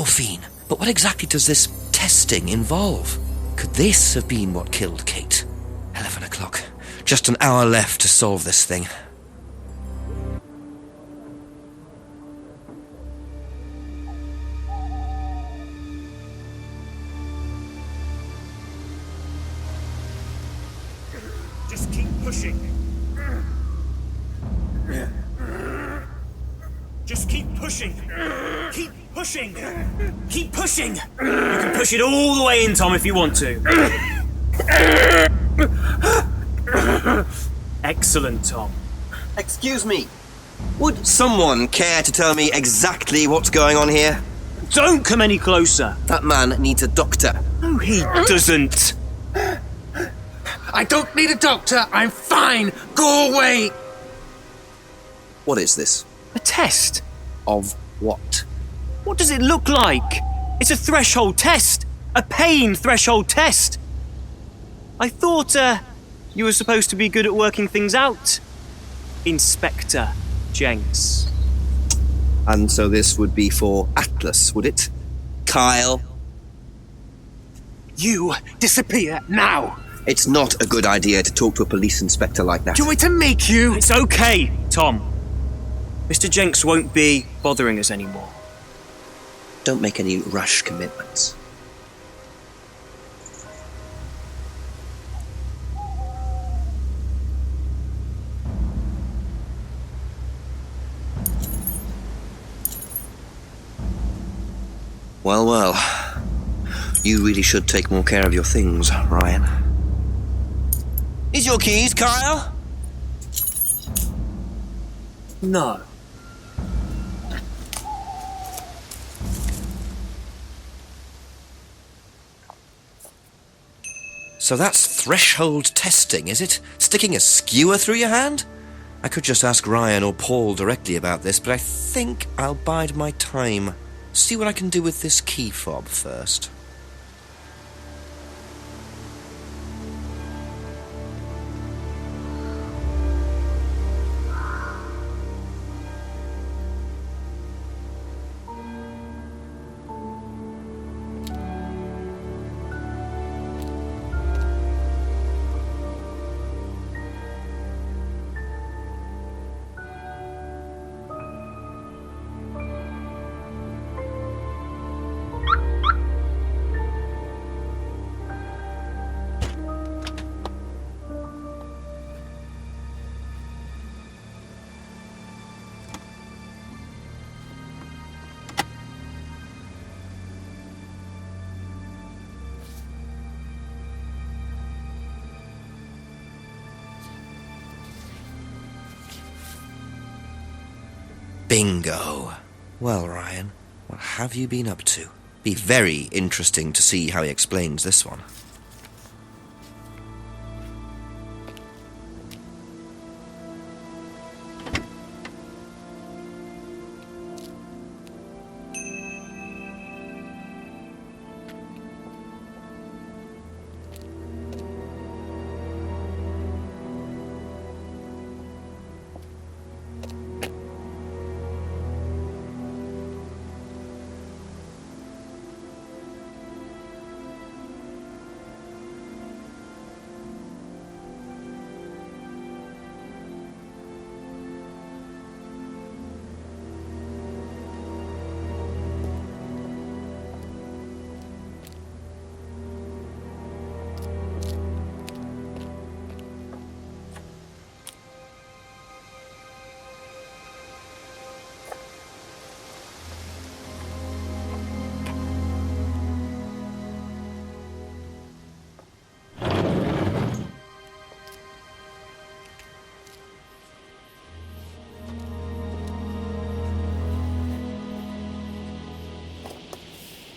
morphine. But what exactly does this testing involve? Could this have been what killed Kate? 11 o'clock. Just an hour left to solve this thing. Just keep pushing. Just keep pushing. Keep pushing. Keep pushing. You can push it all the way in, Tom, if you want to. Excellent, Tom. Excuse me. Would someone care to tell me exactly what's going on here? Don't come any closer. That man needs a doctor. No, he doesn't. I don't need a doctor. I'm fine. Go away. What is this? A test. Of what? What does it look like? It's a threshold test. A pain threshold test. I thought, you were supposed to be good at working things out. Inspector Jenks. And so this would be for Atlas, would it? Kyle? You disappear now. It's not a good idea to talk to a police inspector like that. Do you want me to make you? It's okay, Tom. Mr. Jenks won't be bothering us anymore. Don't make any rash commitments. Well, well. You really should take more care of your things, Ryan. Is your keys, Kyle? No. So that's threshold testing, is it? Sticking a skewer through your hand? I could just ask Ryan or Paul directly about this, but I think I'll bide my time. See what I can do with this key fob first. Bingo. Well, Ryan, what have you been up to? Be very interesting to see how he explains this one.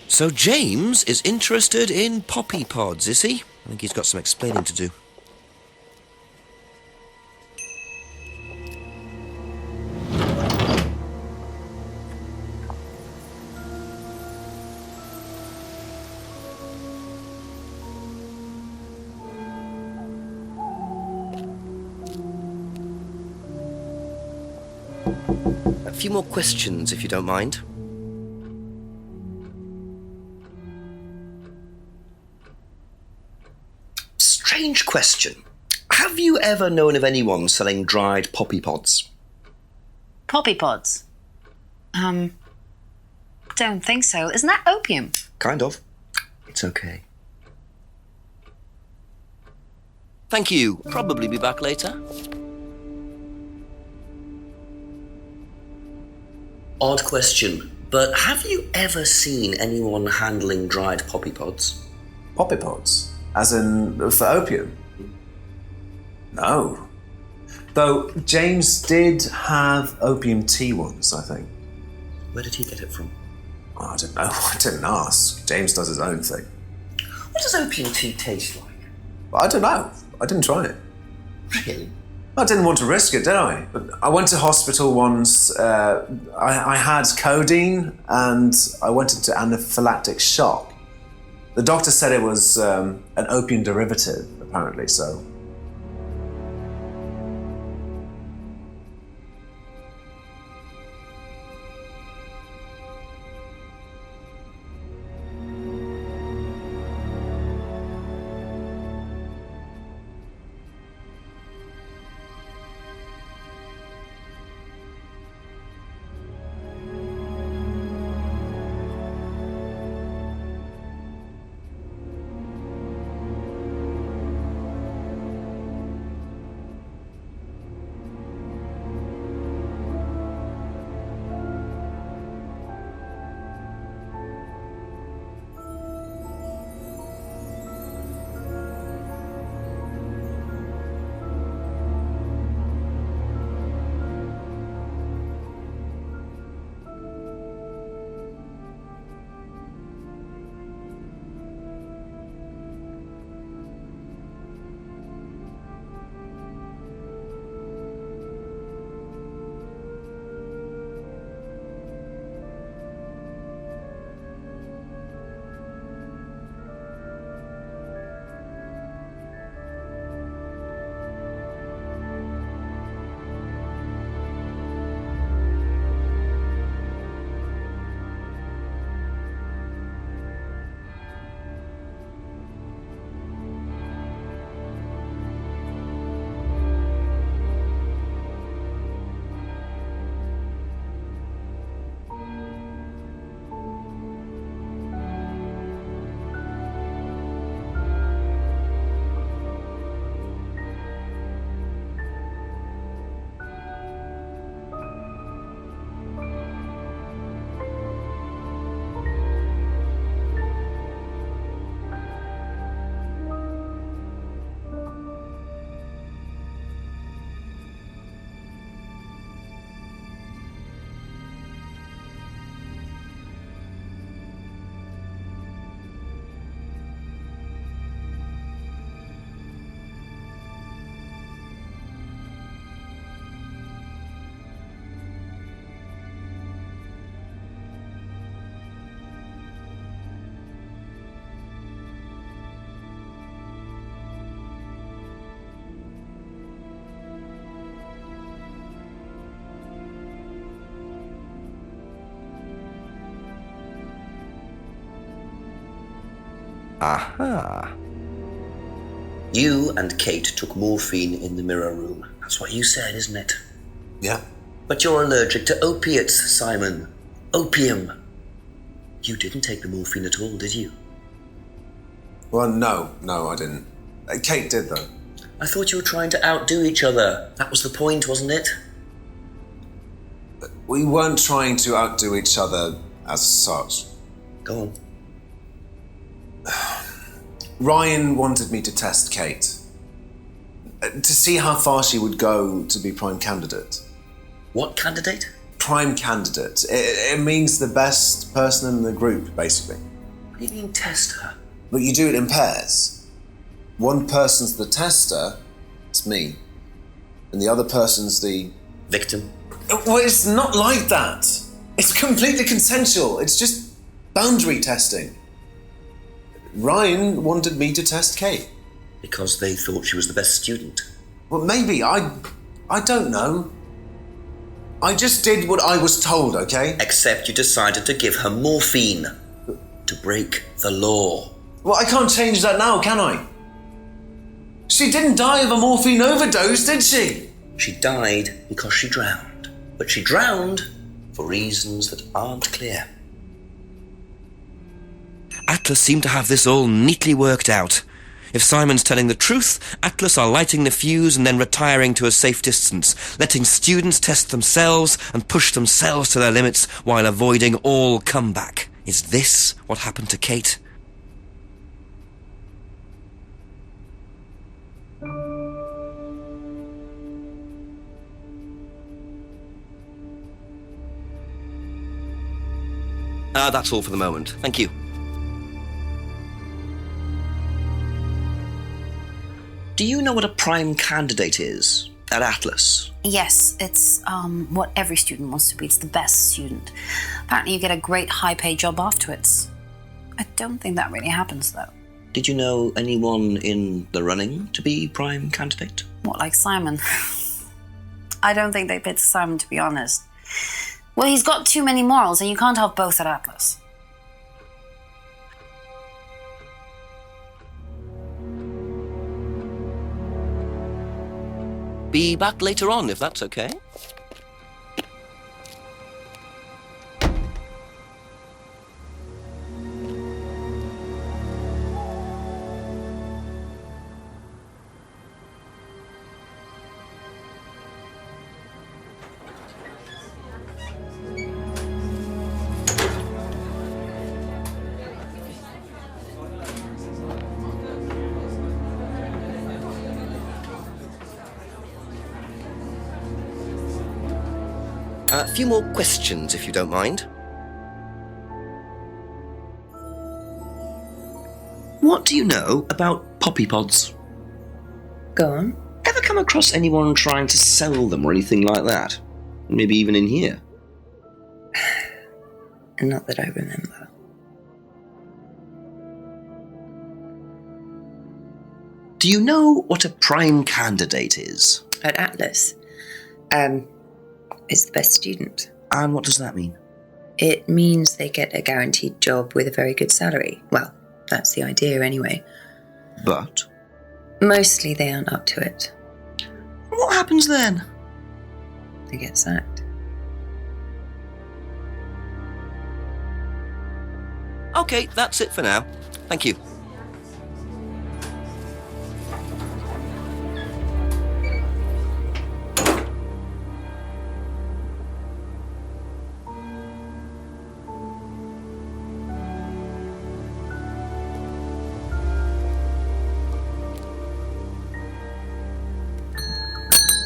So James is interested in poppy pods, is he? I think he's got some explaining to do. A few more questions, if you don't mind. question. Have you ever known of anyone selling dried poppy pods? Poppy pods? Don't think so. Isn't that opium? Kind of. It's okay. Thank you. Probably be back later. Odd question, but have you ever seen anyone handling dried poppy pods? Poppy pods? As in, for opium? No. Though James did have opium tea once, I think. Where did he get it from? Oh, I don't know. I didn't ask. James does his own thing. What does opium tea taste like? I don't know. I didn't try it. Really? I didn't want to risk it, did I? But I went to hospital once. I had codeine and I went into anaphylactic shock. The doctor said it was an opium derivative, apparently, so... Aha. You and Kate took morphine in the mirror room. That's what you said, isn't it? Yeah. But you're allergic to opiates, Simon. Opium. You didn't take the morphine at all, did you? Well, no, I didn't. Kate did, though. I thought you were trying to outdo each other. That was the point, wasn't it? We weren't trying to outdo each other as such. Go on. Ryan wanted me to test Kate. To see how far she would go to be prime candidate. What candidate? Prime candidate. It means the best person in the group, basically. What do you mean, test her? But you do it in pairs. One person's the tester, it's me. And the other person's the... Victim? Well, it's not like that. It's completely consensual. It's just boundary testing. Ryan wanted me to test Kate. Because they thought she was the best student. Well, maybe. I don't know. I just did what I was told, okay? Except you decided to give her morphine. To break the law. Well, I can't change that now, can I? She didn't die of a morphine overdose, did she? She died because she drowned. But she drowned for reasons that aren't clear. Atlas seemed to have this all neatly worked out. If Simon's telling the truth, Atlas are lighting the fuse and then retiring to a safe distance, letting students test themselves and push themselves to their limits while avoiding all comeback. Is this what happened to Kate? That's all for the moment. Thank you. Do you know what a prime candidate is at Atlas? Yes, it's what every student wants to be. It's the best student. Apparently you get a great high-paid job afterwards. I don't think that really happens, though. Did you know anyone in the running to be prime candidate? What, like Simon? I don't think they picked Simon, to be honest. Well, he's got too many morals, and you can't have both at Atlas. Be back later on, if that's okay. A few more questions, if you don't mind. What do you know about poppy pods? Go on. Ever come across anyone trying to sell them or anything like that? Maybe even in here? Not that I remember. Do you know what a prime candidate is? At Atlas, it's the best student. And what does that mean? It means they get a guaranteed job with a very good salary. Well, that's the idea anyway. But? Mostly they aren't up to it. What happens then? They get sacked. Okay, that's it for now. Thank you.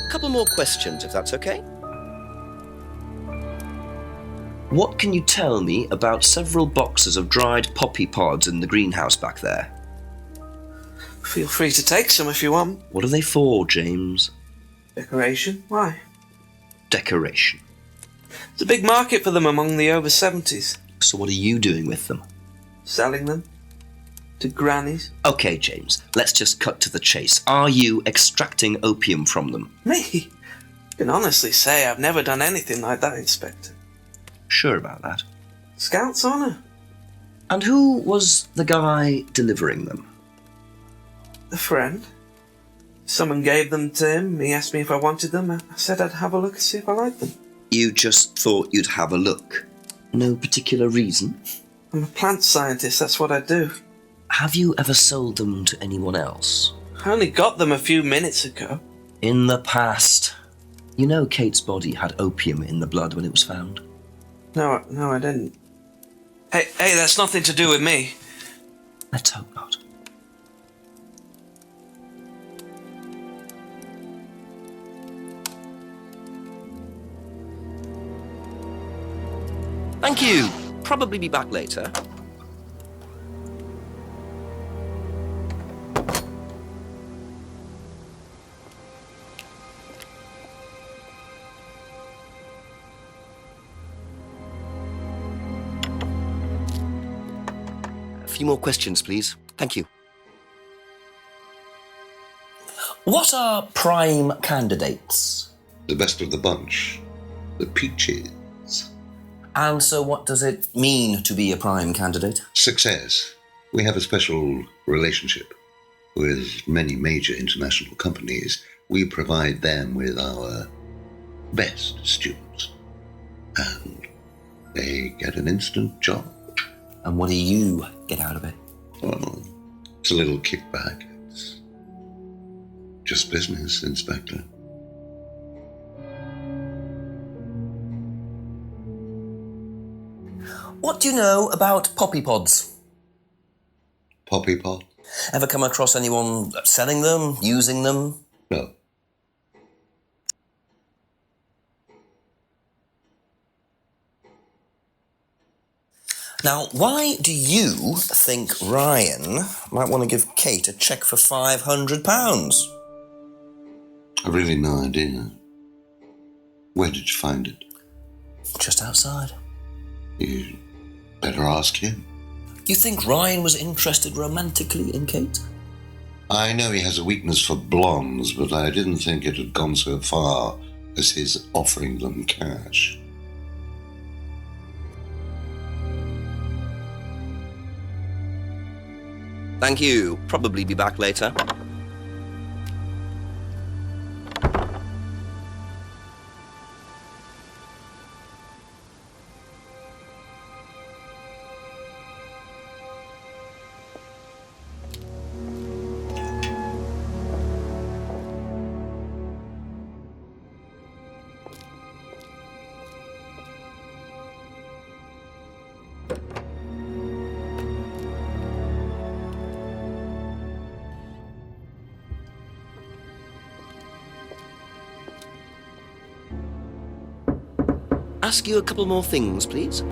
Couple more questions, if that's okay. What can you tell me about several boxes of dried poppy pods in the greenhouse back there? Feel free to take some if you want. What are they for, James? Decoration? Why? Decoration. There's a big market for them among the over 70s. So what are you doing with them? Selling them to grannies. Okay, James, let's just cut to the chase. Are you extracting opium from them? Me? I can honestly say I've never done anything like that, Inspector. Sure about that. Scout's honour. And who was the guy delivering them? A friend. Someone gave them to him. He asked me if I wanted them. I said I'd have a look and see if I liked them. You just thought you'd have a look? No particular reason? I'm a plant scientist, that's what I do. Have you ever sold them to anyone else? I only got them a few minutes ago. In the past. You know Kate's body had opium in the blood when it was found? No, I didn't. Hey, that's nothing to do with me. Let's hope not. Thank you. Probably be back later. A few more questions, please. Thank you. What are prime candidates? The best of the bunch. The peaches. And so what does it mean to be a prime candidate? Success. We have a special relationship. With many major international companies, we provide them with our best students. And they get an instant job. And what do you get out of it? Well, it's a little kickback. It's just business, Inspector. What do you know about poppy pods? Poppy pod? Ever come across anyone selling them, using them? No. Now, why do you think Ryan might want to give Kate a cheque for £500? I've really no idea. Where did you find it? Just outside. You better ask him. You think Ryan was interested romantically in Kate? I know he has a weakness for blondes, but I didn't think it had gone so far as his offering them cash. Thank you. Probably be back later. Ask you a couple more things, please.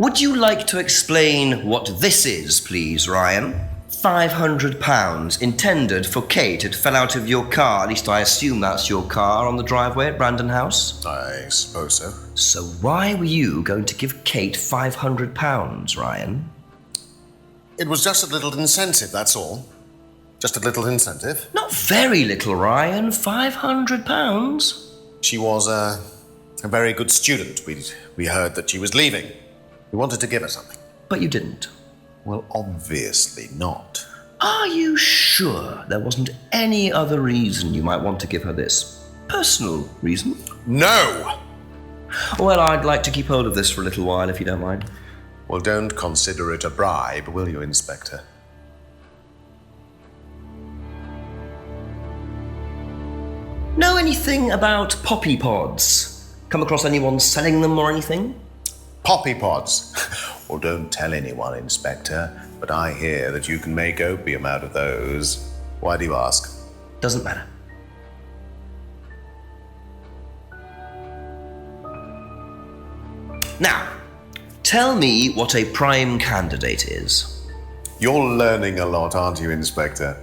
Would you like to explain what this is, please, Ryan? £500 intended for Kate. It fell out of your car. At least I assume that's your car on the driveway at Brandon House. I suppose so. So why were you going to give Kate £500, Ryan? It was just a little incentive, that's all. Just a little incentive. Not very little, Ryan. £500. She was a very good student. We heard that she was leaving. We wanted to give her something. But you didn't. Well, obviously not. Are you sure there wasn't any other reason you might want to give her this? Personal reason? No! Well, I'd like to keep hold of this for a little while, if you don't mind. Well, don't consider it a bribe, will you, Inspector? Know anything about poppy pods? Come across anyone selling them or anything? Poppy pods? Well, don't tell anyone, Inspector, but I hear that you can make opium out of those. Why do you ask? Doesn't matter. Now, tell me what a prime candidate is. You're learning a lot, aren't you, Inspector?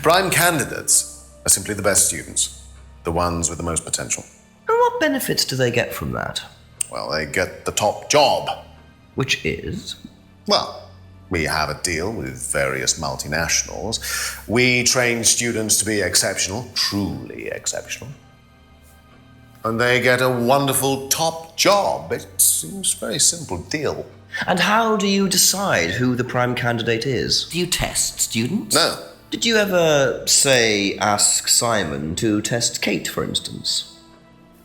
Prime candidates are simply the best students, the ones with the most potential. And what benefits do they get from that? Well, they get the top job. Which is? Well, we have a deal with various multinationals. We train students to be exceptional, truly exceptional. And they get a wonderful top job. It seems a very simple deal. And how do you decide who the prime candidate is? Do you test students? No. Did you ever, say, ask Simon to test Kate, for instance?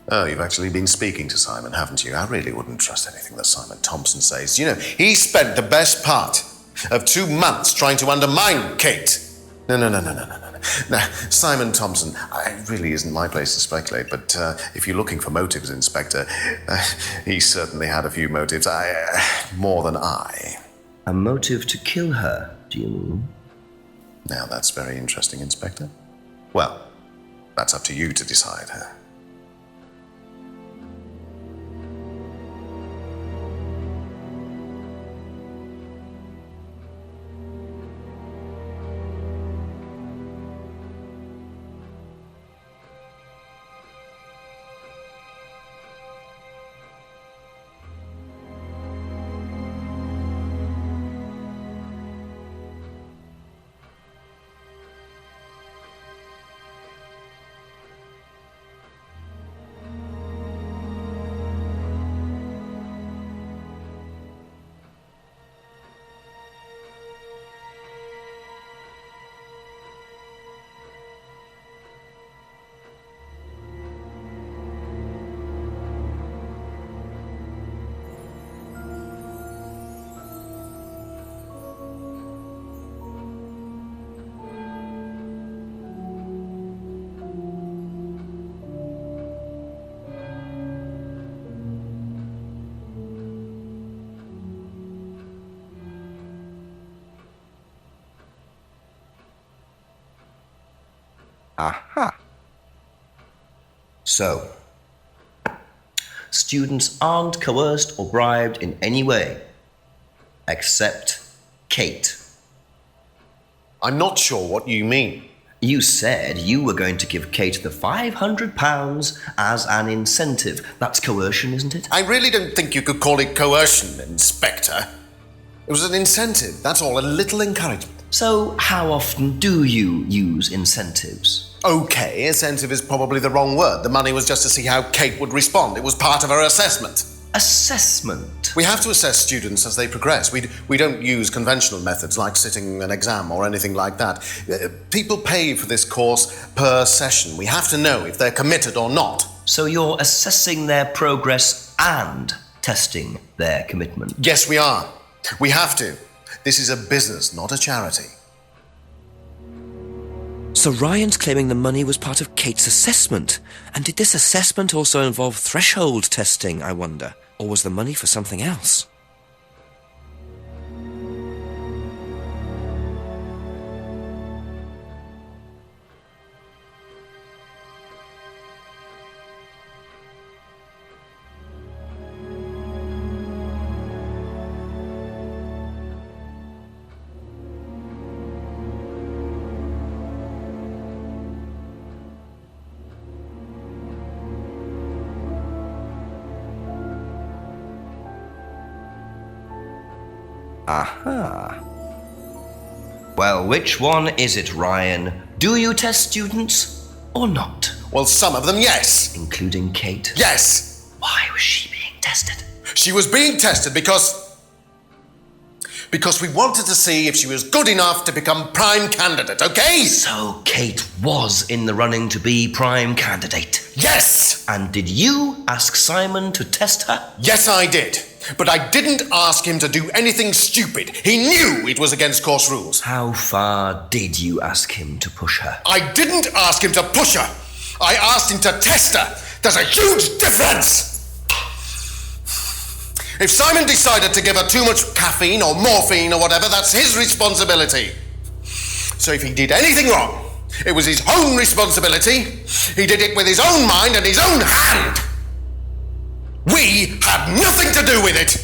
Oh, you've actually been speaking to Simon, haven't you? I really wouldn't trust anything that Simon Thompson says. You know, he spent the best part of 2 months trying to undermine Kate. No. Now, Simon Thompson, it really isn't my place to speculate, but if you're looking for motives, Inspector, he certainly had a few motives. More than I. A motive to kill her, do you mean? Now, that's very interesting, Inspector. Well, that's up to you to decide. Aha. So, students aren't coerced or bribed in any way, except Kate. I'm not sure what you mean. You said you were going to give Kate the £500 as an incentive. That's coercion, isn't it? I really don't think you could call it coercion, Inspector. It was an incentive, that's all, a little encouragement. So, how often do you use incentives? Okay, incentive is probably the wrong word. The money was just to see how Kate would respond. It was part of her assessment. Assessment? We have to assess students as they progress. We don't use conventional methods like sitting an exam or anything like that. People pay for this course per session. We have to know if they're committed or not. So you're assessing their progress and testing their commitment? Yes, we are. We have to. This is a business, not a charity. So Ryan's claiming the money was part of Kate's assessment. And did this assessment also involve threshold testing, I wonder? Or was the money for something else? Aha. Well, which one is it, Ryan? Do you test students or not? Well, some of them, yes. Including Kate? Yes. Why was she being tested? She was being tested because we wanted to see if she was good enough to become prime candidate, okay? So Kate was in the running to be prime candidate? Yes! And did you ask Simon to test her? Yes, I did. But I didn't ask him to do anything stupid. He knew it was against course rules. How far did you ask him to push her? I didn't ask him to push her. I asked him to test her. There's a huge difference. If Simon decided to give her too much caffeine or morphine or whatever, that's his responsibility. So if he did anything wrong, it was his own responsibility. He did it with his own mind and his own hand. We had nothing to do with it.